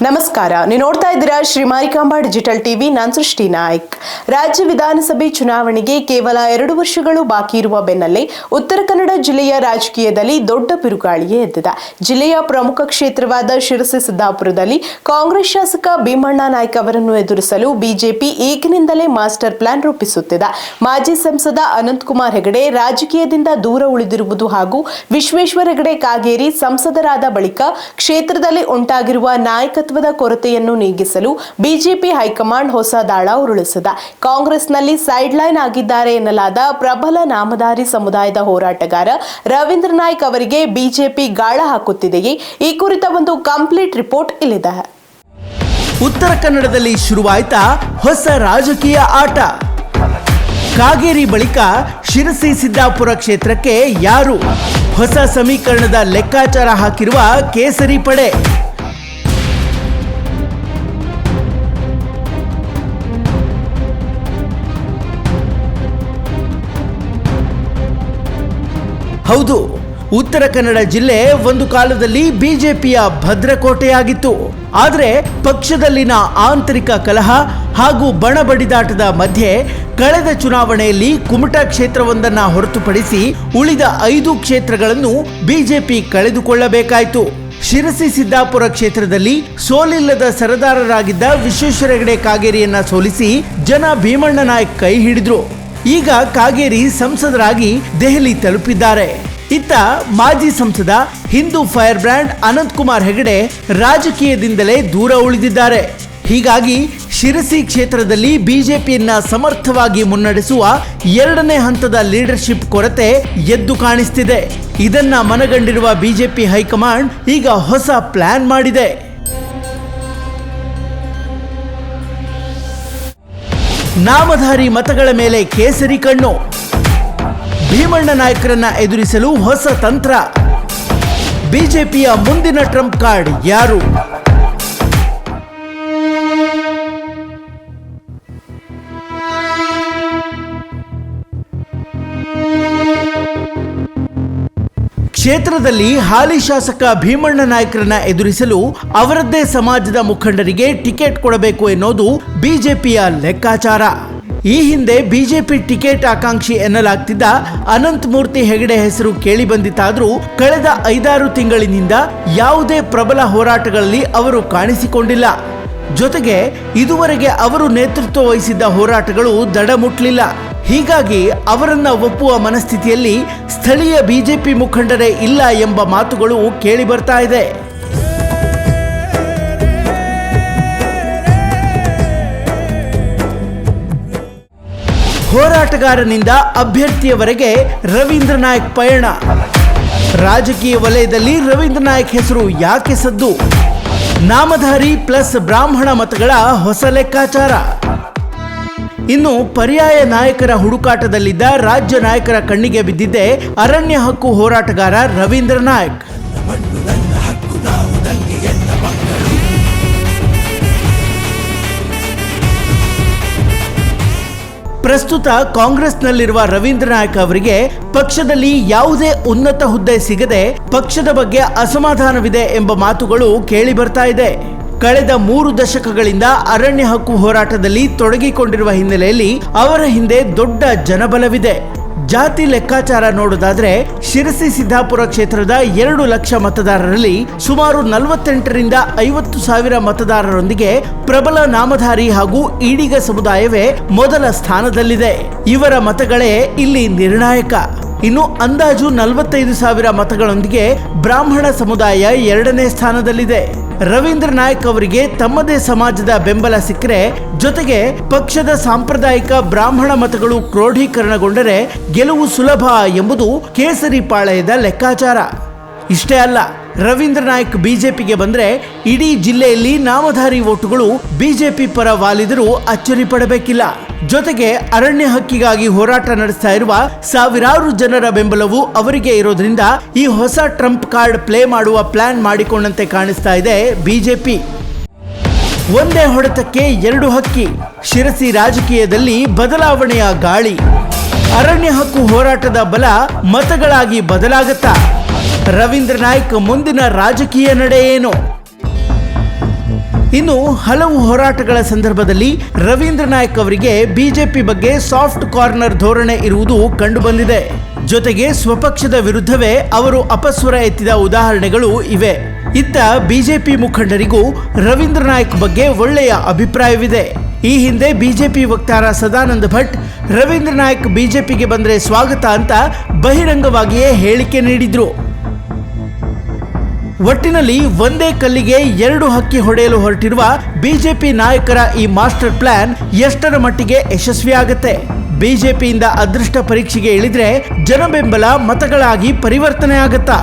ನಮಸ್ಕಾರ, ನೀವು ನೋಡ್ತಾ ಇದ್ದೀರಾ ಶ್ರೀ ಮಾರಿಕಾಂಬಾ ಡಿಜಿಟಲ್ ಟಿವಿ. ನಾನು ಸೃಷ್ಟಿ ನಾಯ್ಕ್. ರಾಜ್ಯ ವಿಧಾನಸಭೆ ಚುನಾವಣೆಗೆ ಕೇವಲ 2 ವರ್ಷಗಳು ಬಾಕಿ ಇರುವ ಬೆನ್ನಲ್ಲೇ ಉತ್ತರ ಕನ್ನಡ ಜಿಲ್ಲೆಯ ರಾಜಕೀಯದಲ್ಲಿ ದೊಡ್ಡ ಬಿರುಗಾಳಿಯೇ ಎದ್ದಿದೆ. ಜಿಲ್ಲೆಯ ಪ್ರಮುಖ ಕ್ಷೇತ್ರವಾದ ಶಿರಸಿ ಸಿದ್ದಾಪುರದಲ್ಲಿ ಕಾಂಗ್ರೆಸ್ ಶಾಸಕ ಭೀಮಣ್ಣ ನಾಯ್ಕ ಅವರನ್ನು ಎದುರಿಸಲು ಬಿಜೆಪಿ ಈಗಿನಿಂದಲೇ ಮಾಸ್ಟರ್ ಪ್ಲಾನ್ ರೂಪಿಸುತ್ತಿದೆ. ಮಾಜಿ ಸಂಸದ ಅನಂತಕುಮಾರ್ ಹೆಗಡೆ ರಾಜಕೀಯದಿಂದ ದೂರ ಉಳಿದಿರುವುದು ಹಾಗೂ ವಿಶ್ವೇಶ್ವರ ಹೆಗಡೆ ಕಾಗೇರಿ ಸಂಸದರಾದ ಬಳಿಕ ಕ್ಷೇತ್ರದಲ್ಲಿ ಉಂಟಾಗಿರುವ ನಾಯಕತ್ವದ ಕೊರತೆಯನ್ನು ನೀಗಿಸಲು ಬಿಜೆಪಿ ಹೈಕಮಾಂಡ್ ಹೊಸ ದಾಳ ಉರುಳಿಸಿದೆ. ಕಾಂಗ್ರೆಸ್ನಲ್ಲಿ ಸೈಡ್ ಲೈನ್ ಆಗಿದ್ದಾರೆ ಎನ್ನಲಾದ ಪ್ರಬಲ ನಾಮಧಾರಿ ಸಮುದಾಯದ ಹೋರಾಟಗಾರ ರವೀಂದ್ರ ನಾಯ್ಕ್ ಅವರಿಗೆ ಬಿಜೆಪಿ ಗಾಳ ಹಾಕುತ್ತಿದೆಯೇ? ಈ ಕುರಿತ ಒಂದು ಕಂಪ್ಲೀಟ್ ರಿಪೋರ್ಟ್ ಇಲ್ಲಿದೆ. ಉತ್ತರ ಕನ್ನಡದಲ್ಲಿ ಶುರುವಾಯ್ತಾ ಹೊಸ ರಾಜಕೀಯ ಆಟ. ಕಾಗೇರಿ ಬಳಿಕ ಶಿರಸಿ ಸಿದ್ದಾಪುರ ಕ್ಷೇತ್ರಕ್ಕೆ ಯಾರು? ಹೊಸ ಸಮೀಕರಣದ ಲೆಕ್ಕಾಚಾರ ಹಾಕಿರುವ ಕೇಸರಿ ಪಡೆ. ಹೌದು, ಉತ್ತರ ಕನ್ನಡ ಜಿಲ್ಲೆ ಒಂದು ಕಾಲದಲ್ಲಿ ಬಿಜೆಪಿಯ ಭದ್ರಕೋಟೆಯಾಗಿತ್ತು. ಆದರೆ ಪಕ್ಷದಲ್ಲಿನ ಆಂತರಿಕ ಕಲಹ ಹಾಗೂ ಬಣಬಡಿದಾಟದ ಮಧ್ಯೆ ಕಳೆದ ಚುನಾವಣೆಯಲ್ಲಿ ಕುಮಟಾ ಕ್ಷೇತ್ರವೊಂದನ್ನು ಹೊರತುಪಡಿಸಿ ಉಳಿದ 5 ಕ್ಷೇತ್ರಗಳನ್ನು ಬಿಜೆಪಿ ಕಳೆದುಕೊಳ್ಳಬೇಕಾಯಿತು. ಶಿರಸಿ ಸಿದ್ದಾಪುರ ಕ್ಷೇತ್ರದಲ್ಲಿ ಸೋಲಿಲ್ಲದ ಸರದಾರರಾಗಿದ್ದ ವಿಶ್ವೇಶ್ವರ ಹೆಗಡೆ ಕಾಗೇರಿಯನ್ನ ಸೋಲಿಸಿ ಜನ ಭೀಮಣ್ಣ ನಾಯ್ಕ್ ಕೈ ಹಿಡಿದ್ರು. ಈಗ ಕಾಗೇರಿ ಸಂಸದರಾಗಿ ದೆಹಲಿ ತಲುಪಿದ್ದಾರೆ. ಇತ್ತ ಮಾಜಿ ಸಂಸದ ಹಿಂದೂ ಫೈರ್ ಬ್ರ್ಯಾಂಡ್ ಅನಂತಕುಮಾರ್ ಹೆಗಡೆ ರಾಜಕೀಯದಿಂದಲೇ ದೂರ ಉಳಿದಿದ್ದಾರೆ. ಹೀಗಾಗಿ ಶಿರಸಿ ಕ್ಷೇತ್ರದಲ್ಲಿ ಬಿಜೆಪಿಯನ್ನ ಸಮರ್ಥವಾಗಿ ಮುನ್ನಡೆಸುವ 2ನೇ ಹಂತದ ಲೀಡರ್ಶಿಪ್ ಕೊರತೆ ಎದ್ದು ಕಾಣಿಸ್ತಿದೆ. ಇದನ್ನ ಮನಗಂಡಿರುವ ಬಿಜೆಪಿ ಹೈಕಮಾಂಡ್ ಈಗ ಹೊಸ ಪ್ಲಾನ್ ಮಾಡಿದೆ. ನಾಮಧಾರಿ ಮತಗಳ ಮೇಲೆ ಕೇಸರಿ ಕಣ್ಣು. ಭೀಮಣ್ಣ ನಾಯ್ಕರನ್ನ ಎದುರಿಸಲು ಹೊಸ ತಂತ್ರ. ಬಿಜೆಪಿಯ ಮುಂದಿನ ಟ್ರಂಪ್ ಕಾರ್ಡ್ ಯಾರು? ಕ್ಷೇತ್ರದಲ್ಲಿ ಹಾಲಿ ಶಾಸಕ ಭೀಮಣ್ಣ ನಾಯ್ಕರನ್ನ ಎದುರಿಸಲು ಅವರದ್ದೇ ಸಮಾಜದ ಮುಖಂಡರಿಗೆ ಟಿಕೆಟ್ ಕೊಡಬೇಕು ಎನ್ನುವುದು ಬಿಜೆಪಿಯ ಲೆಕ್ಕಾಚಾರ. ಈ ಹಿಂದೆ ಬಿಜೆಪಿ ಟಿಕೆಟ್ ಆಕಾಂಕ್ಷಿ ಎನ್ನಲಾಗ್ತಿದ್ದ ಅನಂತಮೂರ್ತಿ ಹೆಗಡೆ ಹೆಸರು ಕೇಳಿ ಬಂದಿತ್ತಾದ್ರೂ ಕಳೆದ 5-6 ತಿಂಗಳಿನಿಂದ ಯಾವುದೇ ಪ್ರಬಲ ಹೋರಾಟಗಳಲ್ಲಿ ಅವರು ಕಾಣಿಸಿಕೊಂಡಿಲ್ಲ. ಜೊತೆಗೆ ಇದುವರೆಗೆ ಅವರು ನೇತೃತ್ವ ವಹಿಸಿದ್ದ ಹೋರಾಟಗಳು ದಡ ಮುಟ್ಲಿಲ್ಲ. ಹೀಗಾಗಿ ಅವರನ್ನ ಒಪ್ಪುವ ಮನಸ್ಥಿತಿಯಲ್ಲಿ ಸ್ಥಳೀಯ ಬಿಜೆಪಿ ಮುಖಂಡರೇ ಇಲ್ಲ ಎಂಬ ಮಾತುಗಳು ಕೇಳಿ ಬರ್ತಾ ಇದೆ. ಹೋರಾಟಗಾರನಿಂದ ಅಭ್ಯರ್ಥಿಯವರೆಗೆ ರವೀಂದ್ರ ನಾಯ್ಕ್ ಪಯಣ. ರಾಜಕೀಯ ವಲಯದಲ್ಲಿ ರವೀಂದ್ರ ನಾಯ್ಕ್ ಹೆಸರು ಯಾಕೆ ಸದ್ದು? ನಾಮಧಾರಿ ಪ್ಲಸ್ ಬ್ರಾಹ್ಮಣ ಮತಗಳ ಹೊಸ ಲೆಕ್ಕಾಚಾರ. ಇನ್ನು ಪರ್ಯಾಯ ನಾಯಕರ ಹುಡುಕಾಟದಲ್ಲಿದ್ದ ರಾಜ್ಯ ನಾಯಕರ ಕಣ್ಣಿಗೆ ಬಿದ್ದಿದ್ದೆ ಅರಣ್ಯ ಹಕ್ಕು ಹೋರಾಟಗಾರ ರವೀಂದ್ರ ನಾಯ್ಕ್. ಪ್ರಸ್ತುತ ಕಾಂಗ್ರೆಸ್ನಲ್ಲಿರುವ ರವೀಂದ್ರ ನಾಯ್ಕ ಅವರಿಗೆ ಪಕ್ಷದಲ್ಲಿ ಯಾವುದೇ ಉನ್ನತ ಹುದ್ದೆ ಸಿಗದೆ ಪಕ್ಷದ ಬಗ್ಗೆ ಅಸಮಾಧಾನವಿದೆ ಎಂಬ ಮಾತುಗಳು ಕೇಳಿ ಬರ್ತಾ ಇದೆ. ಕಳೆದ 3 ದಶಕಗಳಿಂದ ಅರಣ್ಯ ಹಕ್ಕು ಹೋರಾಟದಲ್ಲಿ ತೊಡಗಿಕೊಂಡಿರುವ ಹಿನ್ನೆಲೆಯಲ್ಲಿ ಅವರ ಹಿಂದೆ ದೊಡ್ಡ ಜನಬಲವಿದೆ. ಜಾತಿ ಲೆಕ್ಕಾಚಾರ ನೋಡೋದಾದ್ರೆ ಶಿರಸಿ ಸಿದ್ದಾಪುರ ಕ್ಷೇತ್ರದ 2 ಲಕ್ಷ ಮತದಾರರಲ್ಲಿ ಸುಮಾರು 48ರಿಂದ 50 ಸಾವಿರ ಮತದಾರರೊಂದಿಗೆ ಪ್ರಬಲ ನಾಮಧಾರಿ ಹಾಗೂ ಈಡಿಗ ಸಮುದಾಯವೇ ಮೊದಲ ಸ್ಥಾನದಲ್ಲಿದೆ. ಇವರ ಮತಗಳೇ ಇಲ್ಲಿ ನಿರ್ಣಾಯಕ. ಇನ್ನು ಅಂದಾಜು 45 ಸಾವಿರ ಮತಗಳೊಂದಿಗೆ ಬ್ರಾಹ್ಮಣ ಸಮುದಾಯ 2ನೇ ಸ್ಥಾನದಲ್ಲಿದೆ. ರವೀಂದ್ರ ನಾಯ್ಕ್ ಅವರಿಗೆ ತಮ್ಮದೇ ಸಮಾಜದ ಬೆಂಬಲ ಸಿಕ್ಕರೆ, ಜೊತೆಗೆ ಪಕ್ಷದ ಸಾಂಪ್ರದಾಯಿಕ ಬ್ರಾಹ್ಮಣ ಮತಗಳು ಕ್ರೋಢೀಕರಣಗೊಂಡರೆ ಗೆಲುವು ಸುಲಭ ಎಂಬುದು ಕೇಸರಿ ಪಾಳೆಯದ ಲೆಕ್ಕಾಚಾರ. ಇಷ್ಟೇ ಅಲ್ಲ, ರವೀಂದ್ರ ನಾಯ್ಕ್ ಬಿಜೆಪಿಗೆ ಬಂದ್ರೆ ಇಡೀ ಜಿಲ್ಲೆಯಲ್ಲಿ ನಾಮಧಾರಿ ವೋಟುಗಳು ಬಿಜೆಪಿ ಪರ ವಾಲಿದರೂ ಅಚ್ಚರಿ ಪಡಬೇಕಿಲ್ಲ. ಜೊತೆಗೆ ಅರಣ್ಯ ಹಕ್ಕಿಗಾಗಿ ಹೋರಾಟ ನಡೆಸ್ತಾ ಇರುವ ಸಾವಿರಾರು ಜನರ ಬೆಂಬಲವು ಅವರಿಗೆ ಇರೋದ್ರಿಂದ ಈ ಹೊಸ ಟ್ರಂಪ್ ಕಾರ್ಡ್ ಪ್ಲೇ ಮಾಡುವ ಪ್ಲಾನ್ ಮಾಡಿಕೊಂಡಂತೆ ಕಾಣಿಸ್ತಾ ಇದೆ ಬಿಜೆಪಿ. ಒಂದೇ ಹೊಡೆತಕ್ಕೆ 2 ಹಕ್ಕಿ. ಶಿರಸಿ ರಾಜಕೀಯದಲ್ಲಿ ಬದಲಾವಣೆಯ ಗಾಳಿ. ಅರಣ್ಯ ಹಕ್ಕು ಹೋರಾಟದ ಬಲ ಮತಗಳಾಗಿ ಬದಲಾಗುತ್ತಾ? ರವೀಂದ್ರ ನಾಯ್ಕ್ ಮುಂದಿನ ರಾಜಕೀಯ ನಡೆ ಏನು? ಇನ್ನು ಹಲವು ಹೋರಾಟಗಳ ಸಂದರ್ಭದಲ್ಲಿ ರವೀಂದ್ರ ನಾಯ್ಕ್ ಅವರಿಗೆ ಬಿಜೆಪಿ ಬಗ್ಗೆ ಸಾಫ್ಟ್ ಕಾರ್ನರ್ ಧೋರಣೆ ಇರುವುದು ಕಂಡುಬಂದಿದೆ. ಜೊತೆಗೆ ಸ್ವಪಕ್ಷದ ವಿರುದ್ಧವೇ ಅವರು ಅಪಸ್ವರ ಎತ್ತಿದ ಉದಾಹರಣೆಗಳು ಇವೆ. ಇತ್ತ ಬಿಜೆಪಿ ಮುಖಂಡರಿಗೂ ರವೀಂದ್ರ ನಾಯ್ಕ್ ಬಗ್ಗೆ ಒಳ್ಳೆಯ ಅಭಿಪ್ರಾಯವಿದೆ. ಈ ಹಿಂದೆ ಬಿಜೆಪಿ ವಕ್ತಾರ ಸದಾನಂದ ಭಟ್ ರವೀಂದ್ರ ನಾಯ್ಕ್ ಬಿಜೆಪಿಗೆ ಬಂದ್ರೆ ಸ್ವಾಗತ ಅಂತ ಬಹಿರಂಗವಾಗಿಯೇ ಹೇಳಿಕೆ ನೀಡಿದ್ರು. ಒಟ್ಟಿನಲ್ಲಿ ಒಂದೇ ಕಲ್ಲಿಗೆ ಎರಡು ಹಕ್ಕಿ ಹೊಡೆಯಲು ಹೊರಟಿರುವ ಬಿಜೆಪಿ ನಾಯಕರ ಈ ಮಾಸ್ಟರ್ ಪ್ಲಾನ್ ಎಷ್ಟರ ಮಟ್ಟಿಗೆ ಯಶಸ್ವಿಯಾಗುತ್ತೆ? ಬಿಜೆಪಿಯಿಂದ ಅದೃಷ್ಟ ಪರೀಕ್ಷೆಗೆ ಇಳಿದ್ರೆ ಜನಬೆಂಬಲ ಮತಗಳಾಗಿ ಪರಿವರ್ತನೆ ಆಗುತ್ತಾ?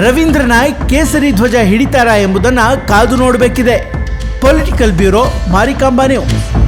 ರವೀಂದ್ರ ನಾಯ್ಕ್ ಕೇಸರಿ ಧ್ವಜ ಹಿಡಿತಾರಾ ಎಂಬುದನ್ನು ಕಾದು ನೋಡಬೇಕಿದೆ. Political bureau, Marikamba news.